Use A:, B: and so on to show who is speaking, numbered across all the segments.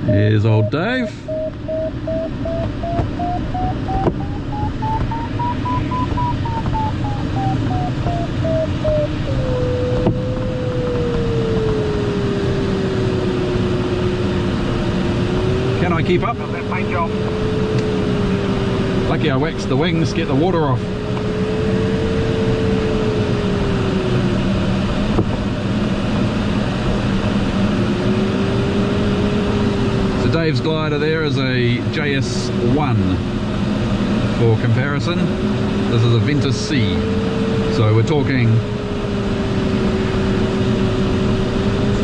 A: Here's old Dave. Can I keep up? Lucky I waxed the wings, get the water off. So Dave's glider there is a JS1 for comparison. This is a Ventus C. So we're talking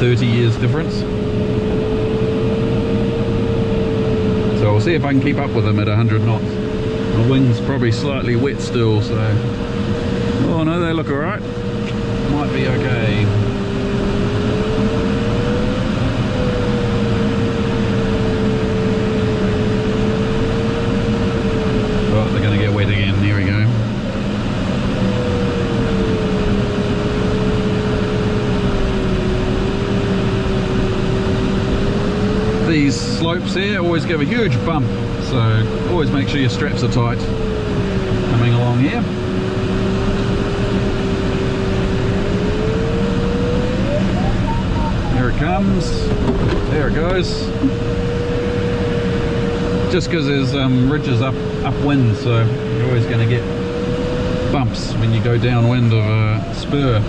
A: 30 years difference. So we'll see if I can keep up with them at 100 knots. The wing's probably slightly wet still, so... Oh no, they look alright. Might be okay. Oh, they're going to get wet again. Here we go. These slopes here always give a huge bump, so always make sure your straps are tight coming along here. There it comes, there it goes. Just because there's ridges upwind, so you're always going to get bumps when you go downwind of a spur.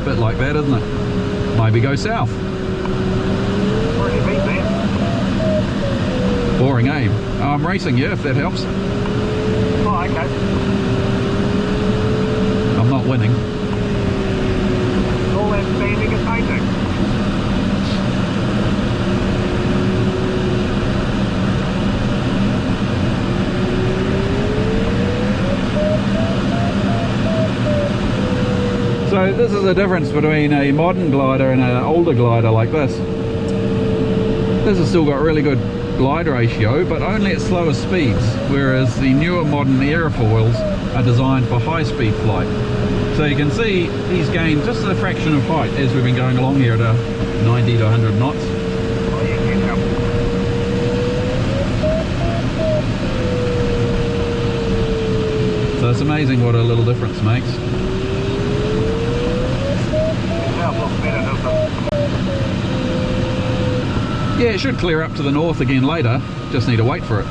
A: Like that, isn't it? Maybe go south.
B: Where have you been, man?
A: Boring, eh? Oh, I'm racing you, if that helps.
B: Oh, okay.
A: I'm not winning.
B: All that standing and painting.
A: So this is the difference between a modern glider and an older glider like this. This has still got really good glide ratio, but only at slower speeds, whereas the newer modern airfoils are designed for high-speed flight. So you can see he's gained just a fraction of height as we've been going along here at 90 to 100 knots.
B: Oh, yeah, can't help it.
A: So it's amazing what a little difference makes. Yeah, it should clear up to the north again later. Just need to wait for it.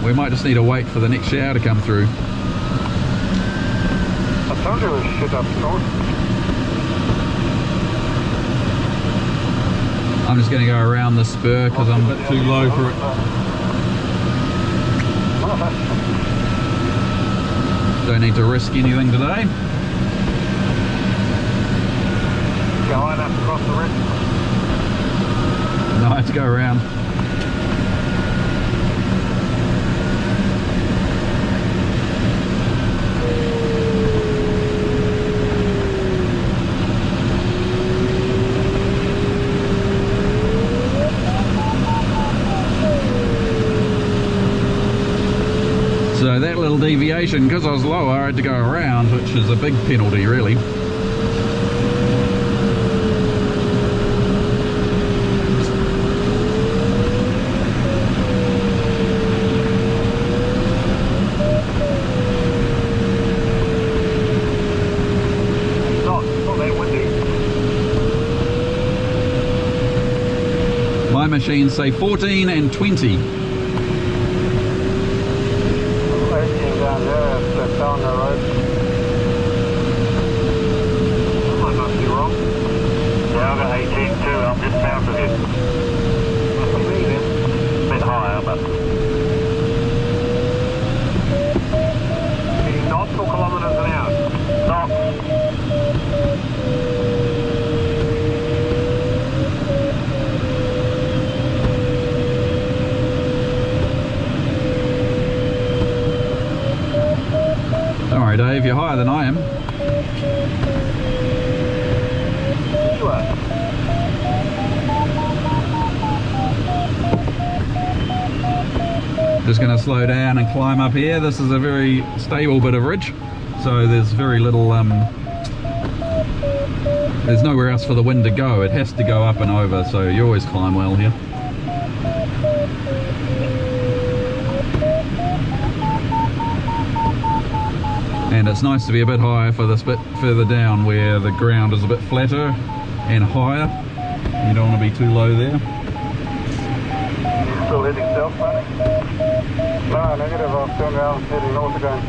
A: We might just need to wait for the next shower to come through.
B: I told you it was shit up north.
A: I'm just going to go around the spur because I'm a bit too low for it. Don't need to risk anything today.
B: Go on up across the ridge.
A: No, I have to go around. So that little deviation, because I was lower, I had to go around, which is a big penalty really. My machines say 14 and 20.
B: Down there, it's down the road. I must be wrong. Yeah, I've got 18 too, I'm just south of it. Must be me then. A bit higher, but... Any knots or kilometres an hour? Knots.
A: you're higher than I am.
B: You are.
A: Just going to slow down and climb up here. This is a very stable bit of ridge, so there's very little, there's nowhere else for the wind to go. It has to go up and over, so you always climb well here. And it's nice to be a bit higher for this bit further down where the ground is a bit flatter and higher. You don't want to be too low there.
B: Still heading south, buddy? No, negative. I've turned around heading north again.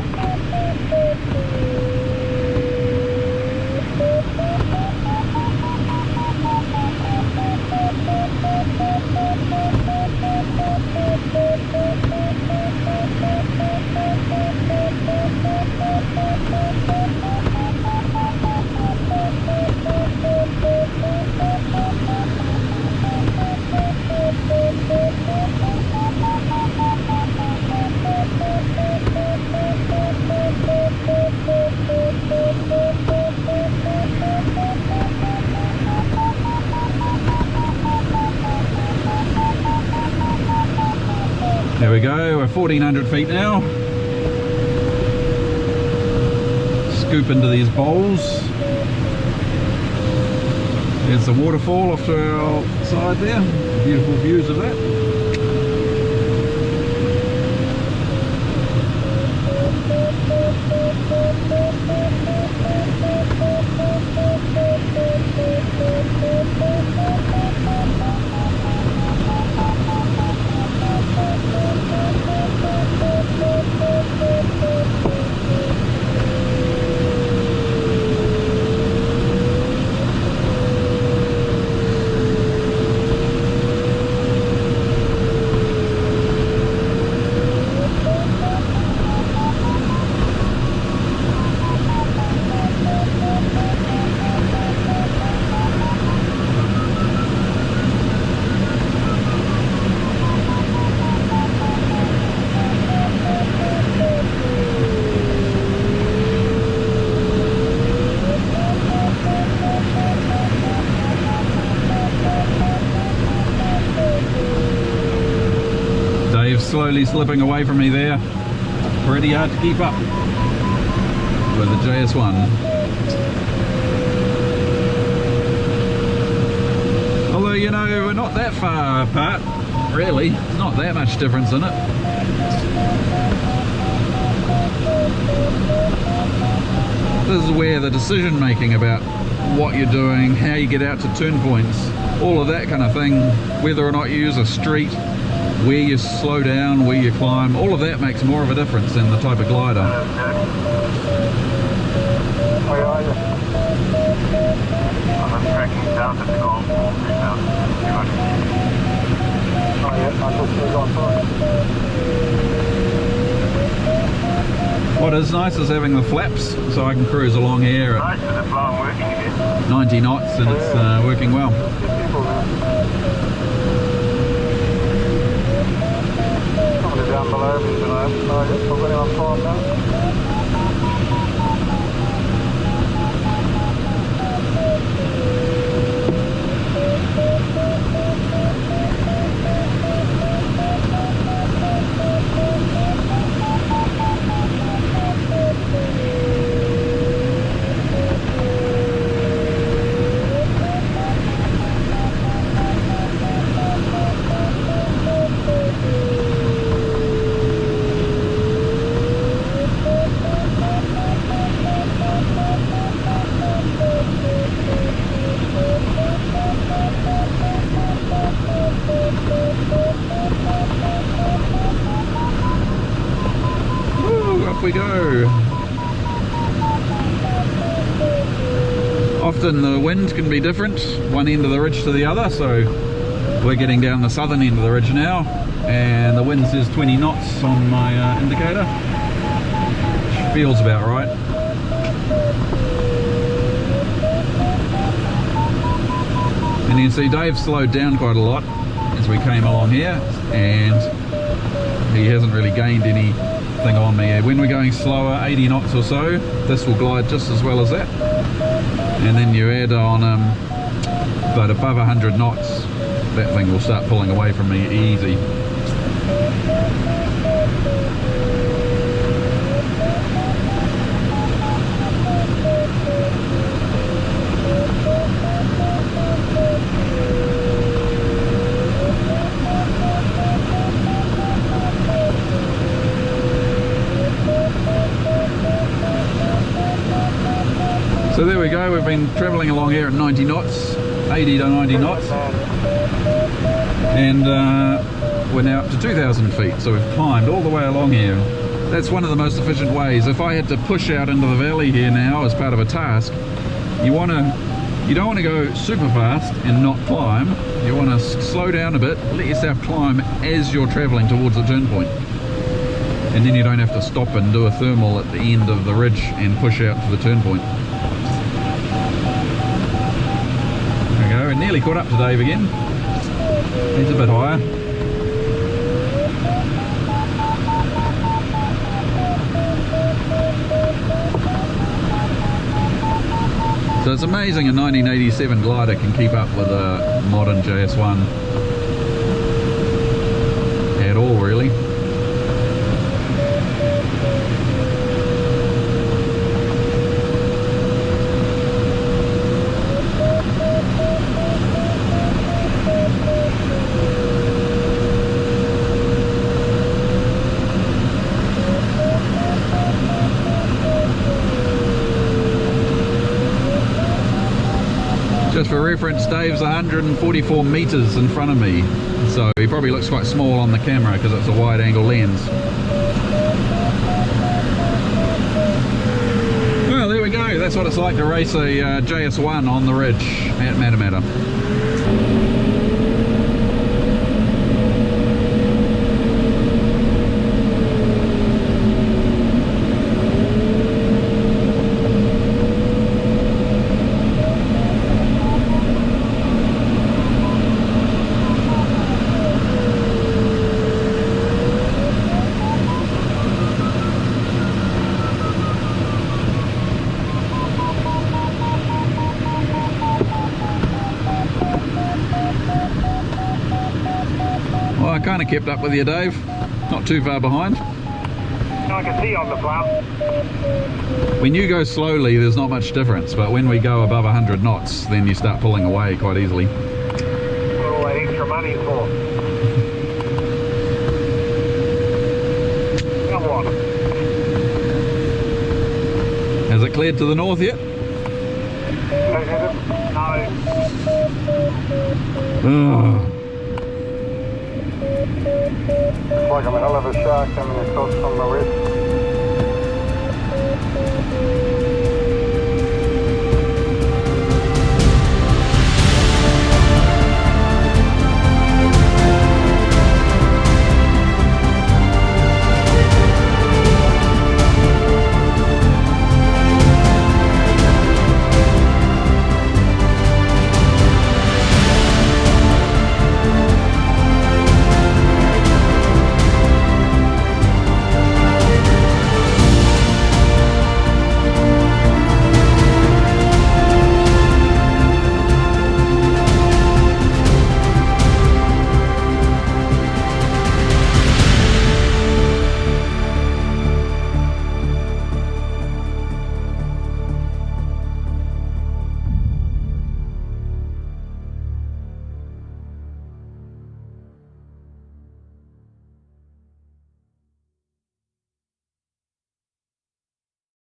A: There we go, we're 1400 feet now. Scoop into these bowls. There's the waterfall off to our side there. Beautiful views of that. Slowly slipping away from me there. Pretty hard to keep up with the JS1. Although, you know, we're not that far apart, really. There's not that much difference in it. This is where the decision making about what you're doing, how you get out to turn points, all of that kind of thing, whether or not you use a street, where you slow down, where you climb, all of that makes more of a difference than the type of glider.
B: Where are you? I'm tracking south at the Golf Course. Oh yeah, I'm just going forward.
A: What is nice is having the flaps, so I can cruise along here at
B: Nice, is the flow working again?
A: 90 knots and it's working well.
B: Down below me tonight. Oh, yes, I've got him on farm now.
A: We go. Often the wind can be different, one end of the ridge to the other, so we're getting down the southern end of the ridge now, and the wind says 20 knots on my indicator, which feels about right. And you can see Dave slowed down quite a lot as we came along here, and he hasn't really gained any thing on me. When we're going slower, 80 knots or so, this will glide just as well as that. And then you add on, but above 100 knots, that thing will start pulling away from me easy. So there we go, we've been travelling along here at 90 knots, 80 to 90 knots, and we're now up to 2,000 feet, so we've climbed all the way along here. That's one of the most efficient ways. If I had to push out into the valley here now as part of a task, you don't want to go super fast and not climb. You want to slow down a bit, let yourself climb as you're travelling towards the turn point. And then you don't have to stop and do a thermal at the end of the ridge and push out to the turn point. We're nearly caught up to Dave again. He's a bit higher. So it's amazing a 1987 glider can keep up with a modern JS1 at all, really. Just for reference, Dave's 144 meters in front of me, so he probably looks quite small on the camera because it's a wide angle lens. Well, there we go. That's what it's like to race a JS1 on the ridge at Matamata. I kind of kept up with you, Dave. Not too far behind.
B: I can see on the plough.
A: When you go slowly, there's not much difference, but when we go above 100 knots, then you start pulling away quite easily.
B: All that extra money for. Now what?
A: Has it cleared to the north yet?
B: No.
A: Ugh.
B: Looks like I'm a hell of a shark coming across from the west.